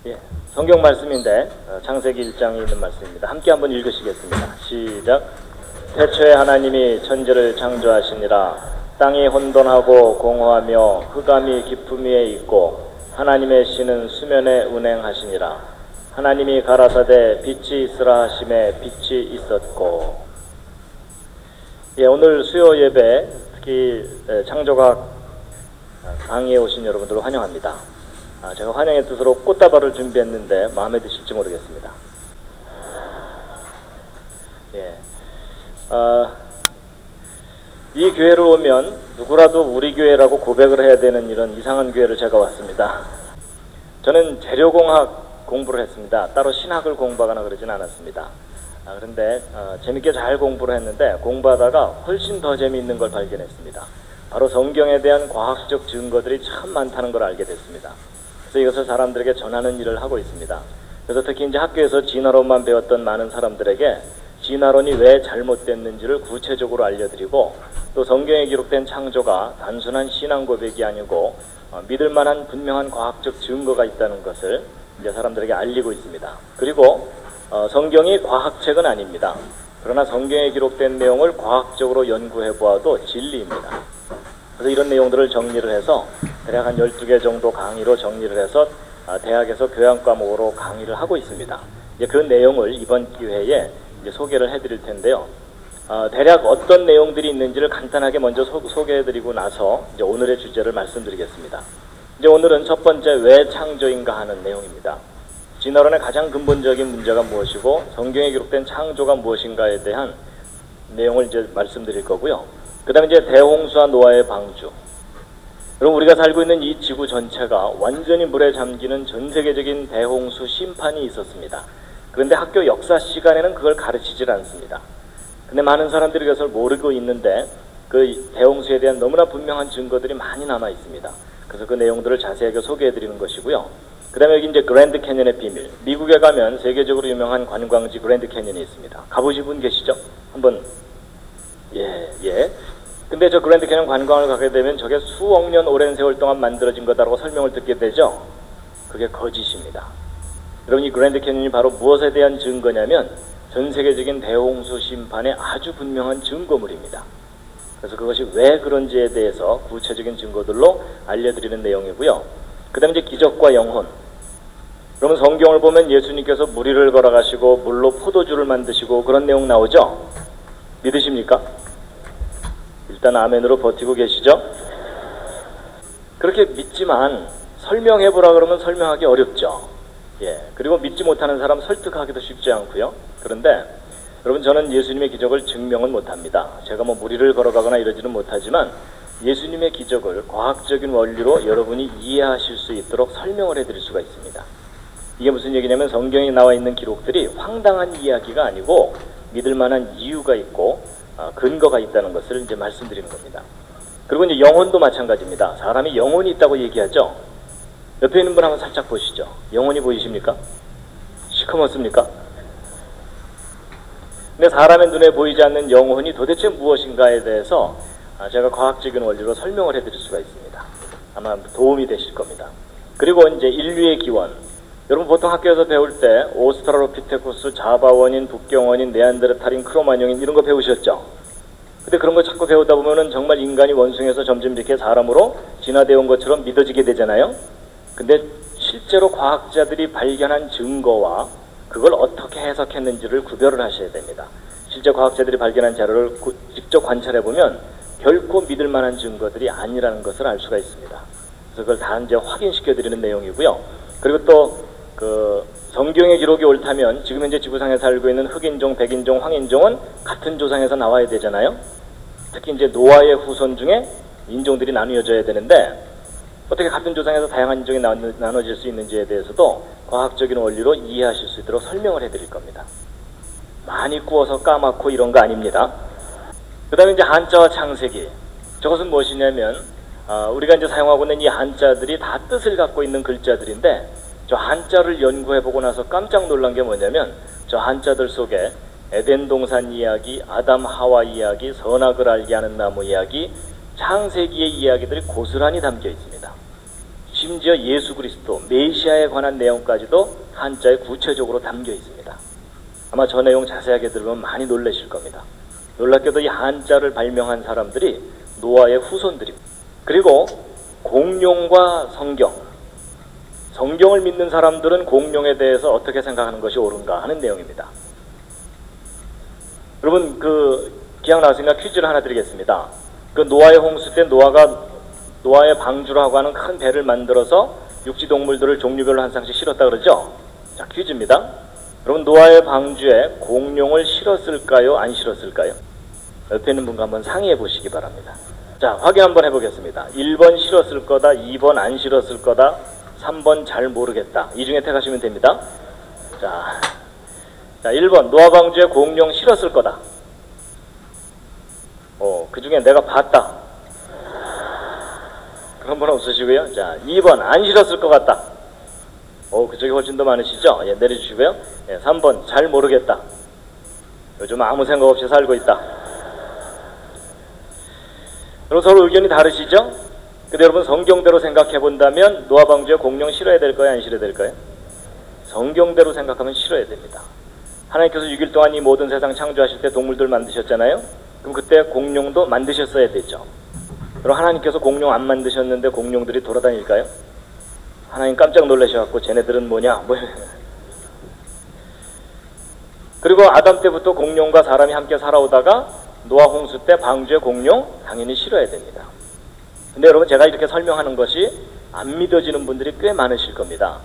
예, 성경 말씀인데 창세기 1장에 있는 말씀입니다. 함께 한번 읽으시겠습니다. 시작. 태초에 하나님이 천지를 창조하시니라. 땅이 혼돈하고 공허하며 흑암이 깊음 위에 있고 하나님의 신은 수면에 운행하시니라. 하나님이 가라사대 빛이 있으라 하심에 빛이 있었고. 예, 오늘 수요 예배 특히 창조과학 강의에 오신 여러분들을 환영합니다. 제가 환영의 뜻으로 꽃다발을 준비했는데 마음에 드실지 모르겠습니다. 예, 이 교회를 오면 누구라도 우리 교회라고 고백을 해야 되는 이런 이상한 교회를 제가 왔습니다. 저는 재료공학 공부를 했습니다. 따로 신학을 공부하거나 그러진 않았습니다. 그런데 재밌게 잘 공부를 했는데 공부하다가 훨씬 더 재미있는 걸 발견했습니다. 바로 성경에 대한 과학적 증거들이 참 많다는 걸 알게 됐습니다. 그래서 이것을 사람들에게 전하는 일을 하고 있습니다. 그래서 특히 이제 학교에서 진화론만 배웠던 많은 사람들에게 진화론이 왜 잘못됐는지를 구체적으로 알려드리고, 또 성경에 기록된 창조가 단순한 신앙 고백이 아니고 믿을 만한 분명한 과학적 증거가 있다는 것을 이제 사람들에게 알리고 있습니다. 그리고 성경이 과학책은 아닙니다. 그러나 성경에 기록된 내용을 과학적으로 연구해 보아도 진리입니다. 그래서 이런 내용들을 정리를 해서 대략 한 12개 정도 강의로 정리를 해서 대학에서 교양 과목으로 강의를 하고 있습니다. 이제 그 내용을 이번 기회에 이제 소개를 해드릴 텐데요. 대략 어떤 내용들이 있는지를 간단하게 먼저 소개해드리고 나서 이제 오늘의 주제를 말씀드리겠습니다. 이제 오늘은 첫 번째 왜 창조인가 하는 내용입니다. 진화론의 가장 근본적인 문제가 무엇이고 성경에 기록된 창조가 무엇인가에 대한 내용을 이제 말씀드릴 거고요. 그 다음에 이제 대홍수와 노아의 방주. 그럼 우리가 살고 있는 이 지구 전체가 완전히 물에 잠기는 전 세계적인 대홍수 심판이 있었습니다. 그런데 학교 역사 시간에는 그걸 가르치질 않습니다. 근데 많은 사람들이 그것을 모르고 있는데 그 대홍수에 대한 너무나 분명한 증거들이 많이 남아 있습니다. 그래서 그 내용들을 자세하게 소개해 드리는 것이고요. 그 다음에 여기 이제 그랜드 캐년의 비밀. 미국에 가면 세계적으로 유명한 관광지 그랜드 캐년이 있습니다. 가보신 분 계시죠? 한번. 예. 근데 저 그랜드 캐년 관광을 가게 되면 저게 수억 년 오랜 세월 동안 만들어진 거다라고 설명을 듣게 되죠? 그게 거짓입니다. 여러분, 이 그랜드 캐년이 바로 무엇에 대한 증거냐면 전 세계적인 대홍수 심판의 아주 분명한 증거물입니다. 그래서 그것이 왜 그런지에 대해서 구체적인 증거들로 알려드리는 내용이고요. 그 다음에 이제 기적과 영혼. 그러면 성경을 보면 예수님께서 물 위를 걸어가시고 물로 포도주를 만드시고 그런 내용 나오죠? 믿으십니까? 일단 아멘으로 버티고 계시죠? 그렇게 믿지만 설명해보라 그러면 설명하기 어렵죠. 예. 그리고 믿지 못하는 사람 설득하기도 쉽지 않고요. 그런데 여러분, 저는 예수님의 기적을 증명은 못합니다. 제가 뭐 물 위를 걸어가거나 이러지는 못하지만 예수님의 기적을 과학적인 원리로 여러분이 이해하실 수 있도록 설명을 해드릴 수가 있습니다. 이게 무슨 얘기냐면 성경에 나와 있는 기록들이 황당한 이야기가 아니고 믿을 만한 이유가 있고 근거가 있다는 것을 이제 말씀드리는 겁니다. 그리고 이제 영혼도 마찬가지입니다. 사람이 영혼이 있다고 얘기하죠. 옆에 있는 분 한번 살짝 보시죠. 영혼이 보이십니까? 시커멓습니까? 근데 사람의 눈에 보이지 않는 영혼이 도대체 무엇인가에 대해서 제가 과학적인 원리로 설명을 해드릴 수가 있습니다. 아마 도움이 되실 겁니다. 그리고 이제 인류의 기원. 여러분, 보통 학교에서 배울 때 오스트랄로피테쿠스, 자바원인, 북경원인, 네안데르탈인, 크로마뇽인 이런 거 배우셨죠? 근데 그런 거 자꾸 배우다 보면은 정말 인간이 원숭이에서 점점 이렇게 사람으로 진화되어 온 것처럼 믿어지게 되잖아요? 근데 실제로 과학자들이 발견한 증거와 그걸 어떻게 해석했는지를 구별을 하셔야 됩니다. 실제 과학자들이 발견한 자료를 직접 관찰해보면 결코 믿을 만한 증거들이 아니라는 것을 알 수가 있습니다. 그래서 그걸 다 이제 확인시켜드리는 내용이고요. 그리고 또 성경의 기록이 옳다면 지금 현재 지구상에 살고 있는 흑인종, 백인종, 황인종은 같은 조상에서 나와야 되잖아요. 특히 이제 노아의 후손 중에 인종들이 나누어져야 되는데 어떻게 같은 조상에서 다양한 인종이 나눠질 수 있는지에 대해서도 과학적인 원리로 이해하실 수 있도록 설명을 해드릴 겁니다. 많이 구워서 까맣고 이런 거 아닙니다. 그 다음에 이제 한자와 창세기. 저것은 무엇이냐면 우리가 이제 사용하고 있는 이 한자들이 다 뜻을 갖고 있는 글자들인데 저 한자를 연구해보고 나서 깜짝 놀란 게 뭐냐면 저 한자들 속에 에덴 동산 이야기, 아담 하와 이야기, 선악을 알게 하는 나무 이야기, 창세기의 이야기들이 고스란히 담겨 있습니다. 심지어 예수 그리스도 메시아에 관한 내용까지도 한자에 구체적으로 담겨 있습니다. 아마 저 내용 자세하게 들으면 많이 놀라실 겁니다. 놀랍게도 이 한자를 발명한 사람들이 노아의 후손들입니다. 그리고 공룡과 성경을 믿는 사람들은 공룡에 대해서 어떻게 생각하는 것이 옳은가 하는 내용입니다. 여러분 기억나시니까 퀴즈를 하나 드리겠습니다. 그 노아의 홍수 때 노아의 방주라고 하는 큰 배를 만들어서 육지 동물들을 종류별로 한 쌍씩 실었다 그러죠? 자, 퀴즈입니다. 여러분 노아의 방주에 공룡을 실었을까요? 안 실었을까요? 옆에 있는 분과 한번 상의해 보시기 바랍니다. 자, 확인 한번 해보겠습니다. 1번 실었을 거다, 2번 안 실었을 거다, 3번 잘 모르겠다. 이 중에 택하시면 됩니다. 자, 1번 노아 방주에 공룡 실었을 거다. 그 중에 내가 봤다. 그런 분 없으시고요. 자, 2번 안 실었을 것 같다. 그쪽이 훨씬 더 많으시죠? 예, 내려주시고요. 예, 3번 잘 모르겠다. 요즘 아무 생각 없이 살고 있다. 여러분 서로 의견이 다르시죠? 근데 여러분 성경대로 생각해 본다면 노아 방주에 공룡 실어야 될까요? 안 실어야 될까요? 성경대로 생각하면 실어야 됩니다. 하나님께서 6일 동안 이 모든 세상 창조하실 때 동물들 만드셨잖아요? 그럼 그때 공룡도 만드셨어야 되죠. 그럼 하나님께서 공룡 안 만드셨는데 공룡들이 돌아다닐까요? 하나님 깜짝 놀라셔갖고 쟤네들은 뭐냐? 그리고 아담 때부터 공룡과 사람이 함께 살아오다가 노아 홍수 때 방주에 공룡 당연히 실어야 됩니다. 근데 여러분 제가 이렇게 설명하는 것이 안 믿어지는 분들이 꽤 많으실 겁니다.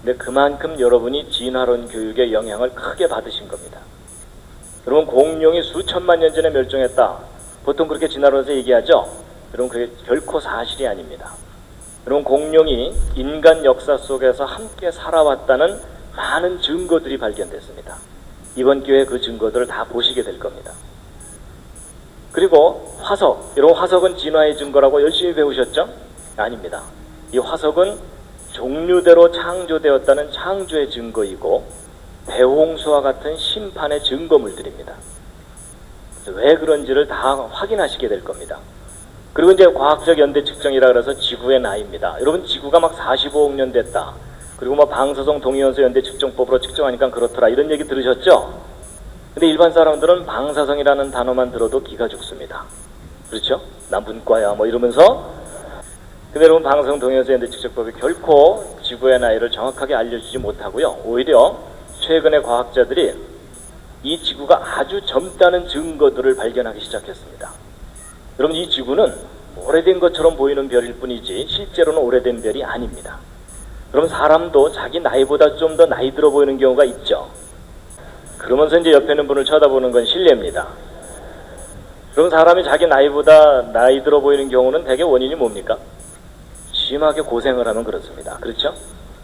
근데 그만큼 여러분이 진화론 교육의 영향을 크게 받으신 겁니다. 여러분 공룡이 수천만 년 전에 멸종했다. 보통 그렇게 진화론에서 얘기하죠. 여러분 그게 결코 사실이 아닙니다. 여러분 공룡이 인간 역사 속에서 함께 살아왔다는 많은 증거들이 발견됐습니다. 이번 기회에 그 증거들을 다 보시게 될 겁니다. 그리고 화석, 여러분 화석은 진화의 증거라고 열심히 배우셨죠? 아닙니다. 이 화석은 종류대로 창조되었다는 창조의 증거이고 대홍수와 같은 심판의 증거물들입니다. 왜 그런지를 다 확인하시게 될 겁니다. 그리고 이제 과학적 연대 측정이라 그래서 지구의 나이입니다. 여러분 지구가 막 45억 년 됐다. 그리고 뭐 방사성 동위원소 연대 측정법으로 측정하니까 그렇더라. 이런 얘기 들으셨죠? 근데 일반 사람들은 방사성이라는 단어만 들어도 기가 죽습니다. 그렇죠? 난 문과야 뭐 이러면서. 근데 여러분 방사성 동위원소 연대 측정법이 결코 지구의 나이를 정확하게 알려주지 못하고요. 오히려 최근에 과학자들이 이 지구가 아주 젊다는 증거들을 발견하기 시작했습니다. 여러분 이 지구는 오래된 것처럼 보이는 별일 뿐이지 실제로는 오래된 별이 아닙니다. 그럼 사람도 자기 나이보다 좀 더 나이 들어 보이는 경우가 있죠. 그러면서 이제 옆에 있는 분을 쳐다보는 건 실례입니다. 그럼 사람이 자기 나이보다 나이 들어 보이는 경우는 대개 원인이 뭡니까? 심하게 고생을 하면 그렇습니다. 그렇죠?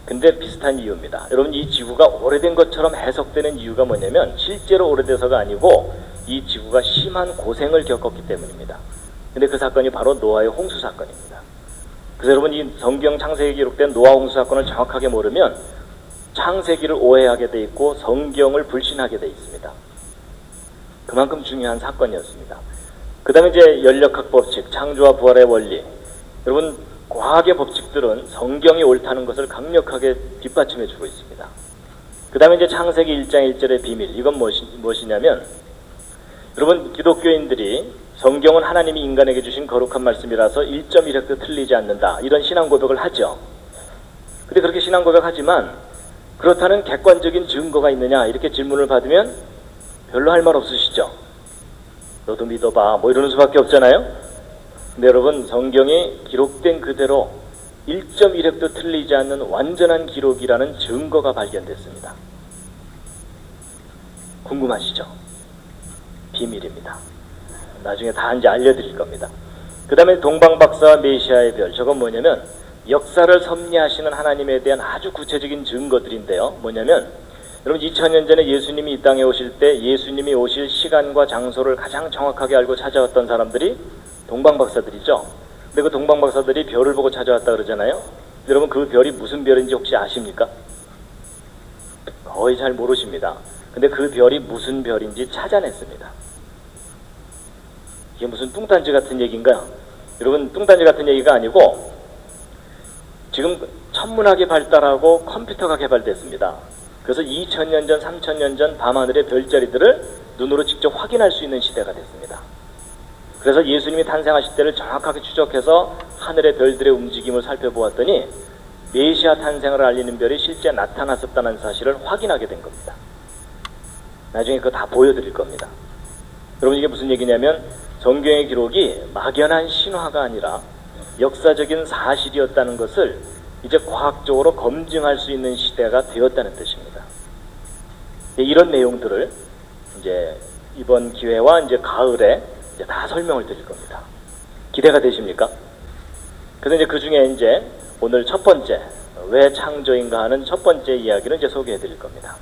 근데 비슷한 이유입니다. 여러분 이 지구가 오래된 것처럼 해석되는 이유가 뭐냐면 실제로 오래돼서가 아니고 이 지구가 심한 고생을 겪었기 때문입니다. 근데 그 사건이 바로 노아의 홍수 사건입니다. 그래서 여러분 이 성경 창세기에 기록된 노아 홍수 사건을 정확하게 모르면 창세기를 오해하게 돼 있고 성경을 불신하게 돼 있습니다. 그만큼 중요한 사건이었습니다. 그 다음에 이제 연력학 법칙, 창조와 부활의 원리. 여러분 과학의 법칙들은 성경이 옳다는 것을 강력하게 뒷받침해 주고 있습니다. 그 다음에 이제 창세기 1장 1절의 비밀. 이건 무엇이냐면 여러분 기독교인들이 성경은 하나님이 인간에게 주신 거룩한 말씀이라서 1.1획도 틀리지 않는다. 이런 신앙 고백을 하죠. 근데 그렇게 신앙 고백하지만 그렇다는 객관적인 증거가 있느냐 이렇게 질문을 받으면 별로 할 말 없으시죠. 너도 믿어봐 뭐 이러는 수밖에 없잖아요. 근데 여러분 성경이 기록된 그대로 1.1획도 틀리지 않는 완전한 기록이라는 증거가 발견됐습니다. 궁금하시죠? 비밀입니다. 나중에 다 이제 알려드릴 겁니다. 그 다음에 동방박사와 메시아의 별. 저건 뭐냐면 역사를 섭리하시는 하나님에 대한 아주 구체적인 증거들인데요. 뭐냐면 여러분 2000년 전에 예수님이 이 땅에 오실 때 예수님이 오실 시간과 장소를 가장 정확하게 알고 찾아왔던 사람들이 동방박사들이죠. 근데 그 동방박사들이 별을 보고 찾아왔다 그러잖아요. 여러분 그 별이 무슨 별인지 혹시 아십니까? 거의 잘 모르십니다. 근데 그 별이 무슨 별인지 찾아냈습니다. 이게 무슨 뚱딴지 같은 얘기인가요? 여러분 뚱딴지 같은 얘기가 아니고 지금 천문학이 발달하고 컴퓨터가 개발됐습니다. 그래서 2000년 전, 3000년 전 밤하늘의 별자리들을 눈으로 직접 확인할 수 있는 시대가 됐습니다. 그래서 예수님이 탄생하실 때를 정확하게 추적해서 하늘의 별들의 움직임을 살펴보았더니 메시아 탄생을 알리는 별이 실제 나타났었다는 사실을 확인하게 된 겁니다. 나중에 그거 다 보여드릴 겁니다. 여러분, 이게 무슨 얘기냐면 성경의 기록이 막연한 신화가 아니라 역사적인 사실이었다는 것을 이제 과학적으로 검증할 수 있는 시대가 되었다는 뜻입니다. 이런 내용들을 이제 이번 기회와 이제 가을에 이제 다 설명을 드릴 겁니다. 기대가 되십니까? 그래서 이제 그 중에 이제 오늘 첫 번째, 왜 창조인가 하는 첫 번째 이야기를 이제 소개해 드릴 겁니다.